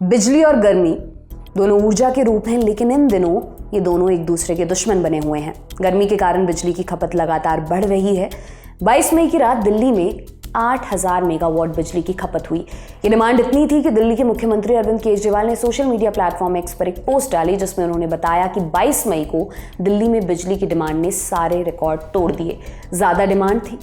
बिजली और गर्मी दोनों ऊर्जा के रूप हैं, लेकिन इन दिनों ये दोनों एक दूसरे के दुश्मन बने हुए हैं। गर्मी के कारण बिजली की खपत लगातार बढ़ रही है। 22 मई की रात दिल्ली में 8000 मेगावाट बिजली की खपत हुई। ये डिमांड इतनी थी कि दिल्ली के मुख्यमंत्री अरविंद केजरीवाल ने सोशल मीडिया प्लेटफॉर्म एक्स पर एक पोस्ट डाली, जिसमें उन्होंने बताया कि 22 मई को दिल्ली में बिजली की डिमांड ने सारे रिकॉर्ड तोड़ दिए। ज़्यादा डिमांड थी।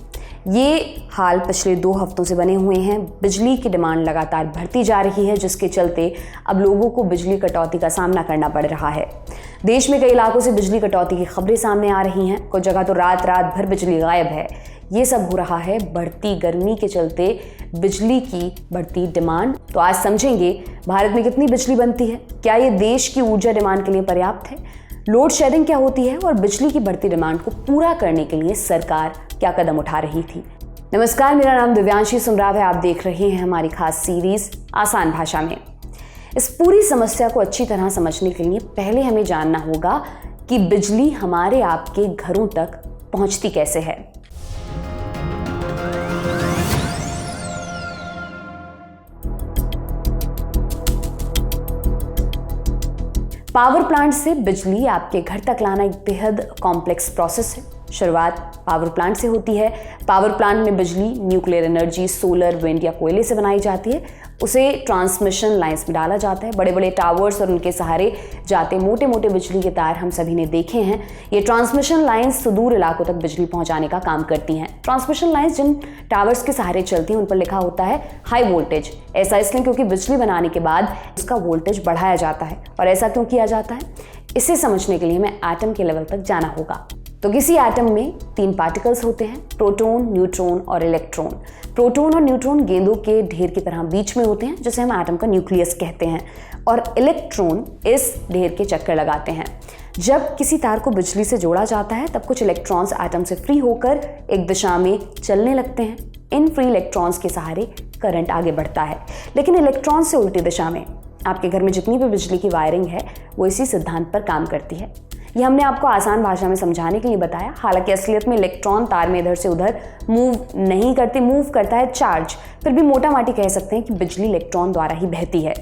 ये हाल पिछले 2 हफ्तों से बने हुए हैं। बिजली की डिमांड लगातार बढ़ती जा रही है, जिसके चलते अब लोगों को बिजली कटौती का सामना करना पड़ रहा है। देश में कई इलाकों से बिजली कटौती की खबरें सामने आ रही हैं। कुछ जगह तो रात रात भर बिजली गायब है। ये सब हो रहा है बढ़ती गर्मी के चलते बिजली की बढ़ती डिमांड। तो आज समझेंगे भारत में कितनी बिजली बनती है, क्या ये देश की ऊर्जा डिमांड के लिए पर्याप्त है, लोड शेडिंग क्या होती है और बिजली की बढ़ती डिमांड को पूरा करने के लिए सरकार क्या कदम उठा रही थी। नमस्कार, मेरा नाम दिव्यांशी सुमराव है। आप देख रहे हैं हमारी खास सीरीज आसान भाषा में। इस पूरी समस्या को अच्छी तरह समझने के लिए पहले हमें जानना होगा कि बिजली हमारे आपके घरों तक पहुंचती कैसे है। पावर प्लांट से बिजली आपके घर तक लाना एक बेहद कॉम्प्लेक्स प्रोसेस है। शुरुआत पावर प्लांट से होती है। पावर प्लांट में बिजली न्यूक्लियर एनर्जी, सोलर, विंड या कोयले से बनाई जाती है। उसे ट्रांसमिशन लाइंस में डाला जाता है। बड़े बड़े टावर्स और उनके सहारे जाते मोटे मोटे बिजली के तार हम सभी ने देखे हैं। ये ट्रांसमिशन लाइंस सुदूर इलाकों तक बिजली पहुंचाने का काम करती हैं। ट्रांसमिशन लाइंस जिन टावर्स के सहारे चलती हैं उन पर लिखा होता है हाई वोल्टेज। ऐसा इसलिए क्योंकि बिजली बनाने के बाद उसका वोल्टेज बढ़ाया जाता है। और ऐसा क्यों किया जाता है, इसे समझने के लिए हमें एटम के लेवल तक जाना होगा। तो किसी एटम में 3 पार्टिकल्स होते हैं, प्रोटॉन, न्यूट्रॉन और इलेक्ट्रॉन। प्रोटॉन और न्यूट्रॉन गेंदों के ढेर की तरह बीच में होते हैं, जिसे हम एटम का न्यूक्लियस कहते हैं, और इलेक्ट्रॉन इस ढेर के चक्कर लगाते हैं। जब किसी तार को बिजली से जोड़ा जाता है तब कुछ इलेक्ट्रॉन्स एटम से फ्री होकर एक दिशा में चलने लगते हैं। इन फ्री इलेक्ट्रॉन्स के सहारे करंट आगे बढ़ता है। लेकिन इलेक्ट्रॉन से उल्टी दिशा में आपके घर में जितनी भी बिजली की वायरिंग है वो इसी सिद्धांत पर काम करती है। ये हमने आपको आसान भाषा में समझाने के लिए बताया। हालांकि असलियत में इलेक्ट्रॉन तार में इधर से उधर मूव नहीं करते, मूव करता है चार्ज। फिर भी मोटा माटी कह सकते हैं कि बिजली इलेक्ट्रॉन द्वारा ही बहती है।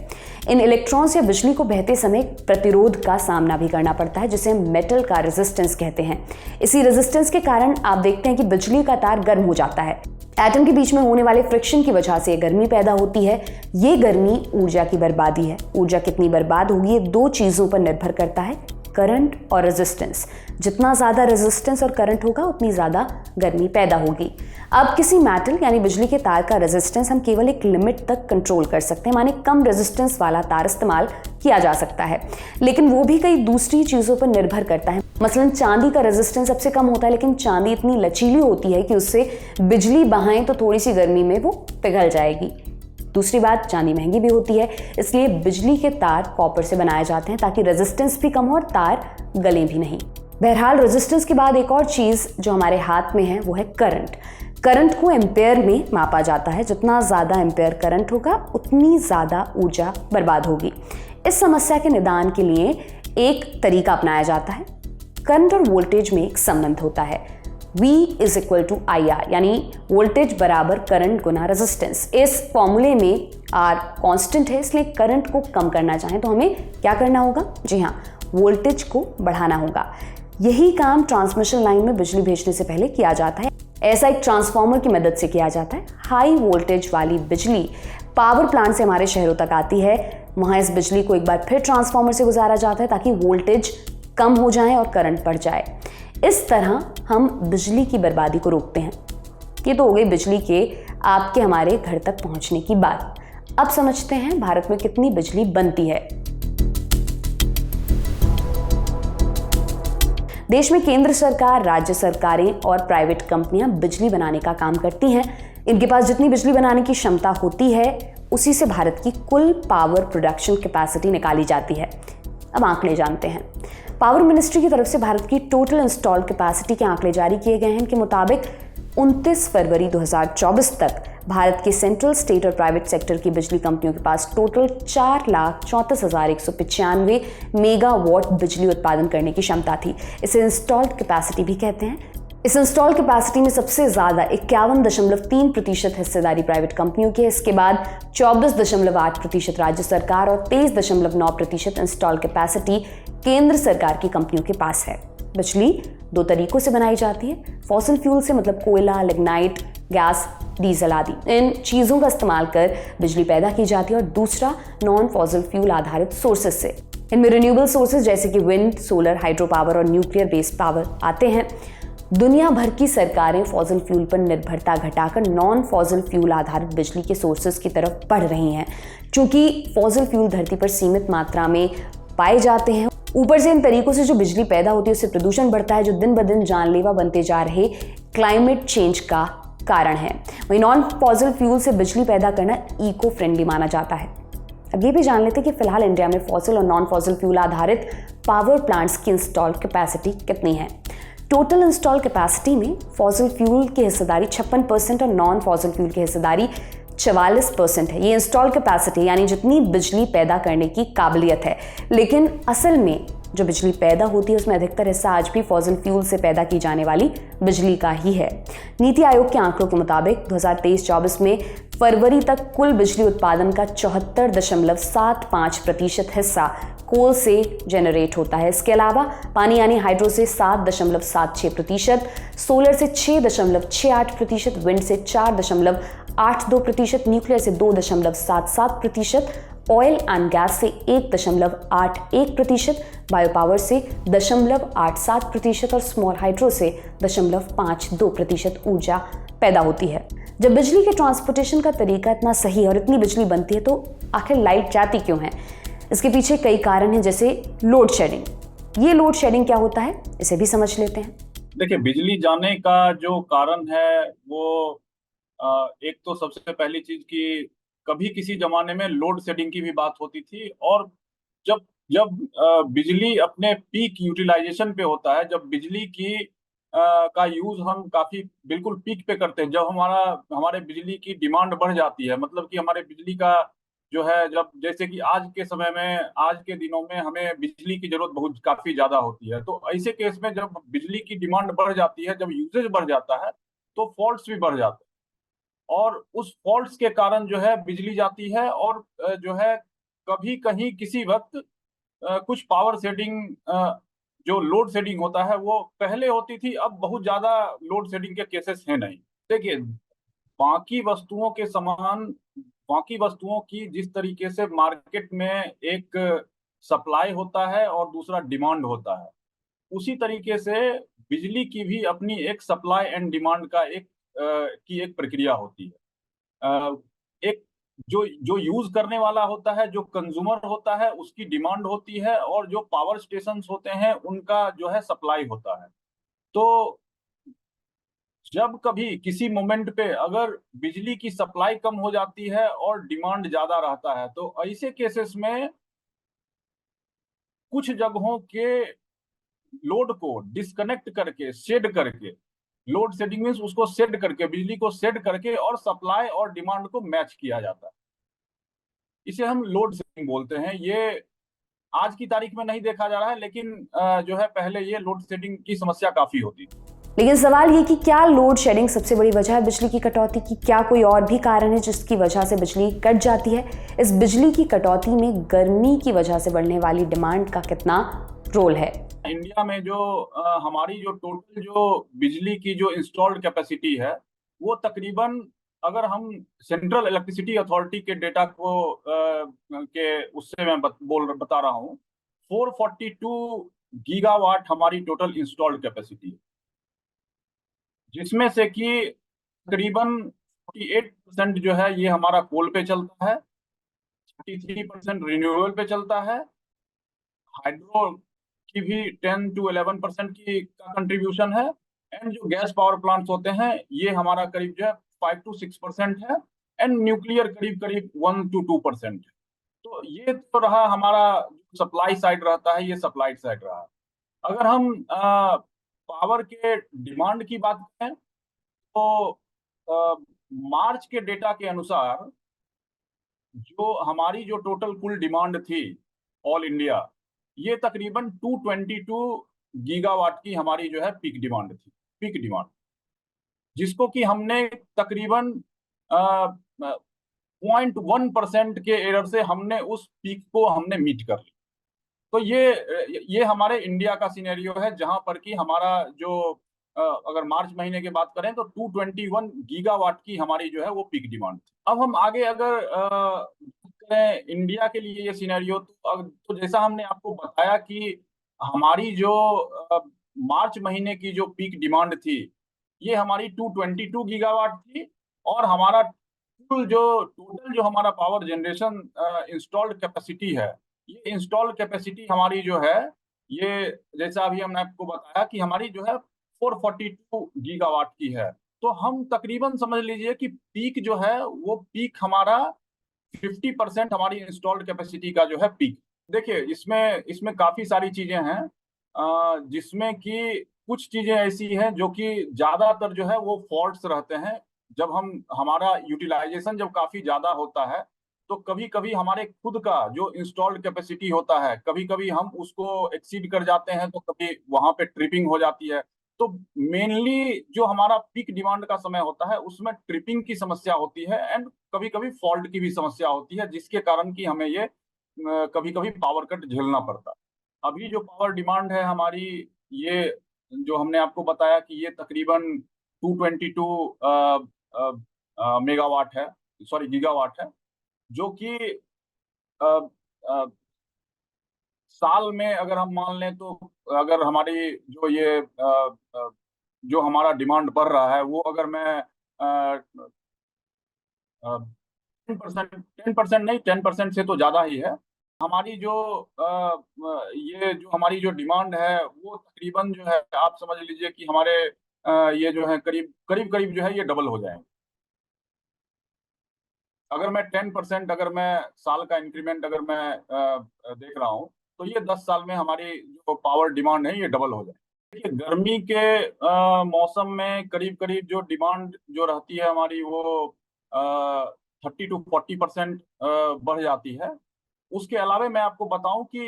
इन इलेक्ट्रॉन्स या बिजली को बहते समय प्रतिरोध का सामना भी करना पड़ता है, जिसे मेटल का रेजिस्टेंस कहते हैं। इसी रेजिस्टेंस के कारण आप देखते हैं कि बिजली का तार गर्म हो जाता है। एटम के बीच में होने वाले फ्रिक्शन की वजह से गर्मी पैदा होती है। ये गर्मी ऊर्जा की बर्बादी है। ऊर्जा कितनी बर्बाद होगी ये 2 चीज़ों पर निर्भर करता है, करंट और रेजिस्टेंस। जितना ज़्यादा रेजिस्टेंस और करंट होगा उतनी ज़्यादा गर्मी पैदा होगी। अब किसी मेटल यानी बिजली के तार का रेजिस्टेंस हम केवल एक लिमिट तक कंट्रोल कर सकते हैं, माने कम रेजिस्टेंस वाला तार इस्तेमाल किया जा सकता है। लेकिन वो भी कई दूसरी चीज़ों पर निर्भर करता है। मसलन चांदी का रेजिस्टेंस सबसे कम होता है, लेकिन चांदी इतनी लचीली होती है कि उससे बिजली बहाएं तो थोड़ी सी गर्मी में वो पिघल जाएगी। दूसरी बात, चांदी महंगी भी होती है, इसलिए बिजली के तार कॉपर से बनाए जाते हैं ताकि रेजिस्टेंस भी कम हो और तार गले भी नहीं। बहरहाल रेजिस्टेंस के बाद एक और चीज़ जो हमारे हाथ में है वो है करंट। करंट को एम्पेयर में मापा जाता है। जितना ज़्यादा एम्पेयर करंट होगा उतनी ज़्यादा ऊर्जा बर्बाद होगी। इस समस्या के निदान के लिए एक तरीका अपनाया जाता है। करंट और वोल्टेज में एक संबंध होता है, V = IR, यानी वोल्टेज बराबर करंट गुना रेजिस्टेंस। इस फॉर्मूले में R कांस्टेंट है, इसलिए करंट को कम करना चाहें तो हमें क्या करना होगा? जी हाँ, वोल्टेज को बढ़ाना होगा। यही काम ट्रांसमिशन लाइन में बिजली भेजने से पहले किया जाता है। ऐसा एक ट्रांसफार्मर की मदद से किया जाता है। हाई वोल्टेज वाली बिजली पावर प्लांट से हमारे शहरों तक आती है। वहाँ इस बिजली को एक बार फिर ट्रांसफार्मर से गुजारा जाता है ताकि वोल्टेज कम हो जाए और करंट बढ़ जाए। इस तरह हम बिजली की बर्बादी को रोकते हैं। ये तो हो गई बिजली के आपके हमारे घर तक पहुंचने की बात। अब समझते हैं भारत में कितनी बिजली बनती है। देश में केंद्र सरकार, राज्य सरकारें और प्राइवेट कंपनियां बिजली बनाने का काम करती हैं। इनके पास जितनी बिजली बनाने की क्षमता होती है उसी से भारत की कुल पावर प्रोडक्शन कैपेसिटी निकाली जाती है। अब आंकड़े जानते हैं। पावर मिनिस्ट्री की तरफ से भारत की टोटल इंस्टॉल्ड कैपेसिटी के आंकड़े जारी किए गए हैं। इनके मुताबिक 29 फरवरी 2024 तक भारत के सेंट्रल, स्टेट और प्राइवेट सेक्टर की बिजली कंपनियों के पास टोटल 4,34,195 मेगावाट बिजली उत्पादन करने की क्षमता थी। इसे इंस्टॉल्ड कैपेसिटी भी कहते हैं। इस इंस्टॉल कैपेसिटी में सबसे ज्यादा 51.3% हिस्सेदारी प्राइवेट कंपनियों की है। इसके बाद 14.8% राज्य सरकार और 23.9% इंस्टॉल कैपेसिटी केंद्र सरकार की कंपनियों के पास है। बिजली दो तरीकों से बनाई जाती है, फॉसिल फ्यूल से मतलब कोयला, लिग्नाइट, गैस, डीजल आदि इन चीजों का इस्तेमाल कर बिजली पैदा की जाती है, और दूसरा नॉन फॉसिल फ्यूल आधारित सोर्सेज से। इनमें रिन्यूएबल सोर्सेज जैसे कि विंड, सोलर, हाइड्रो पावर और न्यूक्लियर बेस्ड पावर आते हैं। दुनिया भर की सरकारें फॉसिल फ्यूल पर निर्भरता घटाकर नॉन फॉसिल फ्यूल आधारित बिजली के सोर्सेज की तरफ बढ़ रही हैं। चूंकि फॉसिल फ्यूल धरती पर सीमित मात्रा में पाए जाते हैं, ऊपर से इन तरीकों से जो बिजली पैदा होती है उससे प्रदूषण बढ़ता है, जो दिन ब दिन जानलेवा बनते जा रहे क्लाइमेट चेंज का कारण है। वहीं नॉन फॉसिल फ्यूल से बिजली पैदा करना इको फ्रेंडली माना जाता है। अब ये भी जान लेते हैं कि फिलहाल इंडिया में फॉसिल और नॉन फॉसिल फ्यूल आधारित पावर प्लांट्स की इंस्टॉल कैपेसिटी कितनी है। टोटल इंस्टॉल कैपेसिटी में फॉसिल फ्यूल की हिस्सेदारी 56% और नॉन फॉसिल फ्यूल की हिस्सेदारी 44% है। ये इंस्टॉल कैपेसिटी यानी जितनी बिजली पैदा करने की काबिलियत है, लेकिन असल में जो बिजली पैदा होती है उसमें अधिकतर हिस्सा आज भी फॉसिल फ्यूल से पैदा की जाने वाली बिजली का ही है। नीति आयोग के आंकड़ों के मुताबिक 2023-24 में फरवरी तक कुल बिजली उत्पादन का 74.75% हिस्सा कोल से जनरेट होता है। इसके अलावा पानी यानी हाइड्रो से 7.76%, सोलर से 6.68%, विंड से 4.82%, न्यूक्लियर से 2.77%, ऑयल एंड गैस से 1.81%, बायो पावर से 0.87% और स्मॉल हाइड्रो से 0.52% ऊर्जा पैदा होती है। जब बिजली के ट्रांसपोर्टेशन का तरीका इतना सही है और इतनी बिजली बनती है, तो आखिर लाइट जाती क्यों है? इसके पीछे कई कारण हैं, जैसे लोड शेडिंग। ये लोड शेडिंग क्या होता है, इसे भी समझ लेते हैं। देखिए, बिजली जाने का जो कारण है वो एक तो सबसे पहली चीज कि कभी किसी जमाने में लोड शेडिंग की भी बात होती थी, और जब जब बिजली अपने पीक यूटिलाइजेशन पे होता है, जब बिजली की का यूज हम काफी बिल्कुल पीक पे करते हैं, जब हमारे बिजली की डिमांड बढ़ जाती है, मतलब कि हमारे बिजली का जो है, जब जैसे कि आज के समय में, आज के दिनों में हमें बिजली की जरूरत बहुत काफी ज्यादा होती है, तो ऐसे केस में जब बिजली की डिमांड बढ़ जाती है, जब यूसेज बढ़ जाता है, तो फॉल्ट्स भी बढ़ जाते हैं, और उस फॉल्ट्स के कारण जो है बिजली जाती है। और जो है कभी कहीं किसी वक्त कुछ पावर शेडिंग, जो लोड शेडिंग होता है वो पहले होती थी, अब बहुत ज्यादा लोड शेडिंग के केसेस हैं नहीं। देखिए, बाकी वस्तुओं के समान, बाकी वस्तुओं की जिस तरीके से मार्केट में एक सप्लाई होता है और दूसरा डिमांड होता है, उसी तरीके से बिजली की भी अपनी एक सप्लाई एंड डिमांड का एक प्रक्रिया होती है। एक जो जो यूज करने वाला होता है, जो कंज्यूमर होता है, उसकी डिमांड होती है, और जो पावर स्टेशंस होते हैं उनका जो है सप्लाई होता है। तो जब कभी किसी मोमेंट पे अगर बिजली की सप्लाई कम हो जाती है और डिमांड ज्यादा रहता है, तो ऐसे केसेस में कुछ जगहों के लोड को डिस्कनेक्ट करके, शेड करके, लोड शेडिंग मीन्स उसको शेड करके, बिजली को शेड करके और सप्लाई और डिमांड को मैच किया जाता है। इसे हम लोड शेडिंग बोलते हैं। ये आज की तारीख में नहीं देखा जा रहा है, लेकिन जो है पहले ये लोड शेडिंग की समस्या काफी होती थी। लेकिन सवाल ये कि क्या लोड शेडिंग सबसे बड़ी वजह है बिजली की कटौती की? क्या कोई और भी कारण है जिसकी वजह से बिजली कट जाती है? इस बिजली की कटौती में गर्मी की वजह से बढ़ने वाली डिमांड का कितना रोल है? इंडिया में जो हमारी जो टोटल जो बिजली की जो इंस्टॉल्ड कैपेसिटी है, वो तकरीबन, अगर हम सेंट्रल इलेक्ट्रिसिटी अथॉरिटी के डेटा को के उससे मैं बता रहा हूँ, 442 गीगावाट हमारी टोटल इंस्टॉल्ड कैपेसिटी है, जिसमें से कि तकरीबन 48% जो है ये हमारा कोल पे चलता है, 33% रिन्यूएबल पे चलता है, हाइड्रो की भी 10 to 11% की का कंट्रीब्यूशन है, एंड जो गैस पावर प्लांट्स होते हैं ये हमारा करीब जो है 5 to 6% है, एंड न्यूक्लियर करीब करीब 1 to 2% है। तो ये तो रहा हमारा सप्लाई साइड रहता है, ये सप्लाई साइड रहा। अगर हम पावर के डिमांड की बात करें, तो मार्च के डेटा के अनुसार जो हमारी जो टोटल कुल डिमांड थी ऑल इंडिया, ये तकरीबन 222 गीगावाट की हमारी जो है पीक डिमांड थी। पीक डिमांड, जिसको कि हमने तकरीबन 0.1% के एरर से हमने उस पीक को हमने मीट कर लिया। तो ये हमारे इंडिया का सिनेरियो है, जहां पर कि हमारा जो अगर मार्च महीने की बात करें तो 221 गीगावाट की हमारी जो है वो पीक डिमांड थी। अब हम आगे अगर करें इंडिया के लिए ये सिनेरियो, तो जैसा हमने आपको बताया कि हमारी जो मार्च महीने की जो पीक डिमांड थी ये हमारी 222 गीगावाट थी, और हमारा टोटल जो हमारा पावर जनरेशन इंस्टॉल्ड कैपेसिटी है, ये इंस्टॉल कैपेसिटी हमारी जो है, ये जैसा अभी हमने आपको बताया कि हमारी जो है 442 गीगावाट की है। तो हम तकरीबन समझ लीजिए कि पीक जो है वो पीक हमारा 50% हमारी इंस्टॉल्ड कैपेसिटी का जो है पीक। देखिए इसमें इसमें काफी सारी चीजें हैं, जिसमें कि कुछ चीजें ऐसी हैं जो कि ज्यादातर जो है वो फॉल्ट्स रहते हैं। जब हम हमारा यूटिलाइजेशन जब काफी ज्यादा होता है तो कभी कभी हमारे खुद का जो इंस्टॉल्ड कैपेसिटी होता है, कभी कभी हम उसको एक्सीड कर जाते हैं, तो कभी वहां पे ट्रिपिंग हो जाती है। तो मेनली जो हमारा पीक डिमांड का समय होता है उसमें ट्रिपिंग की समस्या होती है, एंड कभी कभी फॉल्ट की भी समस्या होती है, जिसके कारण कि हमें ये कभी कभी पावर कट झेलना पड़ता है। अभी जो पावर डिमांड है हमारी, ये जो हमने आपको बताया कि ये तकरीबन 222 मेगावाट है, सॉरी गीगावाट है, जो कि अ, अ, साल में अगर हम मान लें तो अगर हमारी जो ये जो हमारा डिमांड बढ़ रहा है वो अगर मैं 10% नहीं, 10% से तो ज्यादा ही है। हमारी जो ये जो हमारी जो डिमांड है वो तकरीबन जो है आप समझ लीजिए कि हमारे ये जो है करीब करीब करीब जो है ये डबल हो जाएंगे। अगर मैं 10%, अगर मैं साल का इंक्रीमेंट अगर मैं देख रहा हूँ, तो ये 10 साल में हमारी जो पावर डिमांड है ये डबल हो जाए। देखिए गर्मी के मौसम में करीब करीब जो डिमांड जो रहती है हमारी वो 30 to 40% बढ़ जाती है। उसके अलावा मैं आपको बताऊं कि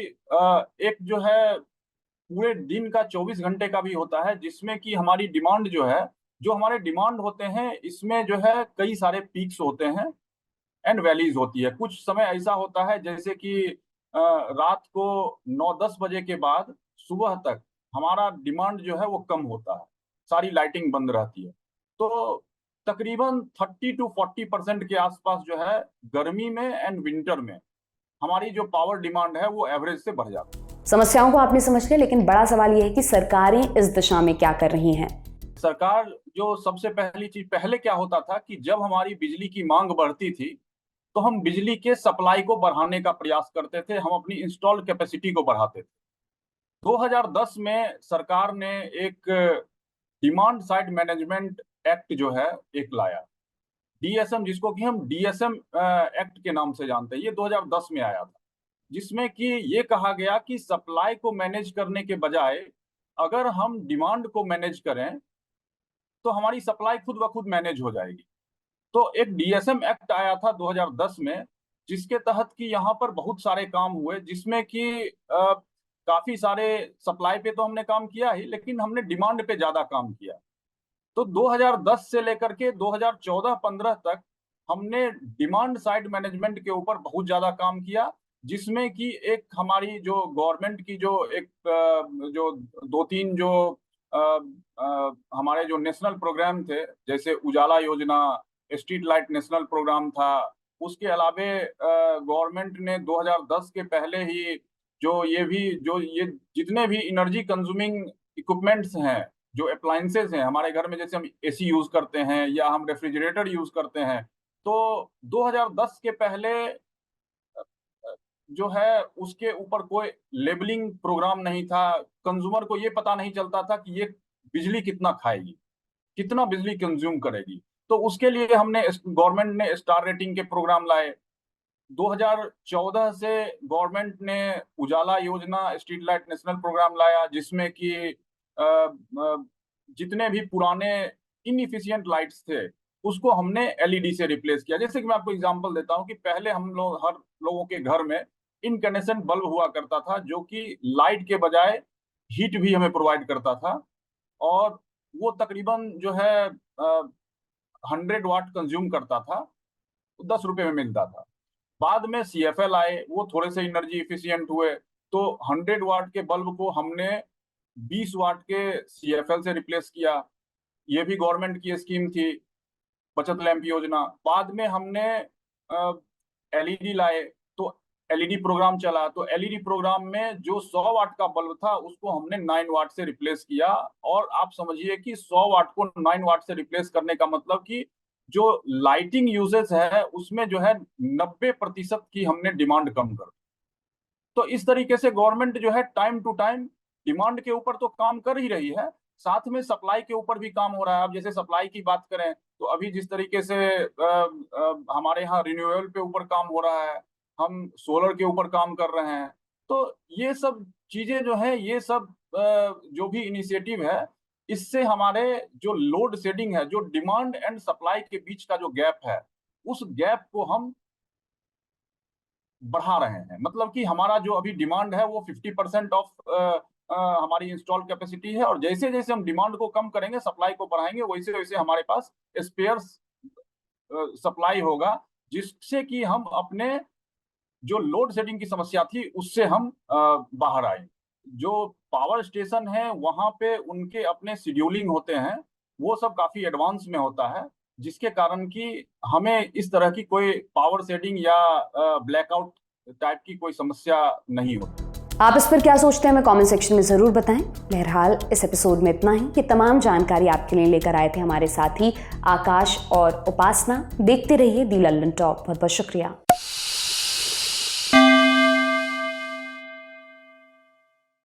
एक जो है पूरे दिन का 24 घंटे का भी होता है, जिसमें कि हमारी डिमांड जो है, जो हमारे डिमांड होते हैं इसमें जो है कई सारे पीक्स होते हैं एंड वैलीज होती है। कुछ समय ऐसा होता है जैसे कि रात को 9-10 बजे के बाद सुबह तक हमारा डिमांड जो है वो कम होता है, सारी लाइटिंग बंद रहती है। तो तकरीबन 30 to 40% के आसपास जो है गर्मी में एंड विंटर में हमारी जो पावर डिमांड है वो एवरेज से बढ़ जाती है। समस्याओं को आपने समझ लिया, लेकिन बड़ा सवाल यह है कि सरकारें इस दिशा में क्या कर रही हैं। सरकार जो सबसे पहली चीज, पहले क्या होता था कि जब हमारी बिजली की मांग बढ़ती थी तो हम बिजली के सप्लाई को बढ़ाने का प्रयास करते थे, हम अपनी इंस्टॉल्ड कैपेसिटी को बढ़ाते थे। 2010 में सरकार ने एक डिमांड साइड मैनेजमेंट एक्ट जो है एक लाया, डीएसएम, जिसको कि हम डीएसएम एक्ट के नाम से जानते हैं। ये 2010 में आया था, जिसमें कि ये कहा गया कि सप्लाई को मैनेज करने के बजाय अगर हम डिमांड को मैनेज करें तो हमारी सप्लाई खुद ब खुद मैनेज हो जाएगी। तो एक डीएसएम एक्ट आया था 2010 में, जिसके तहत कि यहाँ पर बहुत सारे काम हुए, जिसमें कि काफी सारे सप्लाई पे तो हमने काम किया ही, लेकिन हमने डिमांड पे ज्यादा काम किया। तो 2010 से लेकर के 2014-15 तक हमने डिमांड साइड मैनेजमेंट के ऊपर बहुत ज्यादा काम किया, जिसमें कि एक हमारी जो गवर्नमेंट की जो एक जो दो तीन जो हमारे जो नेशनल प्रोग्राम थे, जैसे उजाला योजना, स्ट्रीट लाइट नेशनल प्रोग्राम था। उसके अलावे गवर्नमेंट ने 2010 के पहले ही जो ये जितने भी एनर्जी कंज्यूमिंग इक्विपमेंट्स हैं, जो अप्लायंसेस हैं हमारे घर में, जैसे हम एसी यूज करते हैं या हम रेफ्रिजरेटर यूज करते हैं, तो 2010 के पहले जो है उसके ऊपर कोई लेबलिंग प्रोग्राम नहीं था। कंज्यूमर को ये पता नहीं चलता था कि ये बिजली कितना खाएगी, कितना बिजली कंज्यूम करेगी। तो उसके लिए हमने गवर्नमेंट ने स्टार रेटिंग के प्रोग्राम लाए। 2014 से गवर्नमेंट ने उजाला योजना, स्ट्रीट लाइट नेशनल प्रोग्राम लाया, जिसमें कि जितने भी पुराने इनइफिशियंट लाइट्स थे उसको हमने एलईडी से रिप्लेस किया। जैसे कि मैं आपको एग्जांपल देता हूं कि पहले हम लोग हर लोगों के घर में इनकैंडेसेंट बल्ब हुआ करता था, जो कि लाइट के बजाय हीट भी हमें प्रोवाइड करता था। और वो तकरीबन जो है 100 वाट कंज्यूम करता था, 10 रुपए में मिलता था। बाद में CFL आए, वो थोड़े से एनर्जी इफिशियंट हुए, तो 100 वाट के बल्ब को हमने 20 वाट के CFL से रिप्लेस किया। ये भी गवर्नमेंट की स्कीम थी, बचत लैंप योजना। बाद में हमने LED लाए, तो LED प्रोग्राम चला, तो LED प्रोग्राम में जो 100 वाट का बल्ब था उसको हमने 9 वाट से रिप्लेस किया। और आप समझिए कि 100 वाट को 9 वाट से रिप्लेस करने का मतलब कि जो लाइटिंग यूजेस है उसमें जो है 90% की हमने डिमांड कम कर दी। तो इस तरीके से गवर्नमेंट जो है टाइम टू टाइम डिमांड के ऊपर तो काम कर ही रही है, साथ में सप्लाई के ऊपर भी काम हो रहा है। अब जैसे सप्लाई की बात करें तो अभी जिस तरीके से हमारे यहाँ रिन्यूएबल पे ऊपर काम हो रहा है, हम सोलर के ऊपर काम कर रहे हैं। तो ये सब चीजें जो है, ये सब जो भी इनिशिएटिव है, इससे हमारे जो लोड शेडिंग है, जो डिमांड एंड सप्लाई के बीच का जो गैप है, उस गैप को हम बढ़ा रहे हैं। मतलब कि हमारा जो अभी डिमांड है वो 50% ऑफ हमारी इंस्टॉल कैपेसिटी है, और जैसे जैसे हम डिमांड को कम करेंगे, सप्लाई को बढ़ाएंगे, वैसे वैसे हमारे पास स्पेयर्स सप्लाई होगा, जिससे कि हम अपने जो लोड शेडिंग की समस्या थी उससे हम बाहर आए। जो पावर स्टेशन है वहां पे उनके अपने शेड्यूलिंग होते हैं, वो सब काफी एडवांस में होता है, जिसके कारण कि हमें इस तरह की कोई पावर शेडिंग या ब्लैकआउट टाइप की कोई समस्या नहीं होती। आप इस पर क्या सोचते हैं, हमें कमेंट सेक्शन में ज़रूर बताएं। बहरहाल इस एपिसोड में इतना ही। ये तमाम जानकारी आपके लिए लेकर आए थे हमारे साथी आकाश और उपासना। देखते रहिए दी लंदन टॉप। बहुत बहुत शुक्रिया।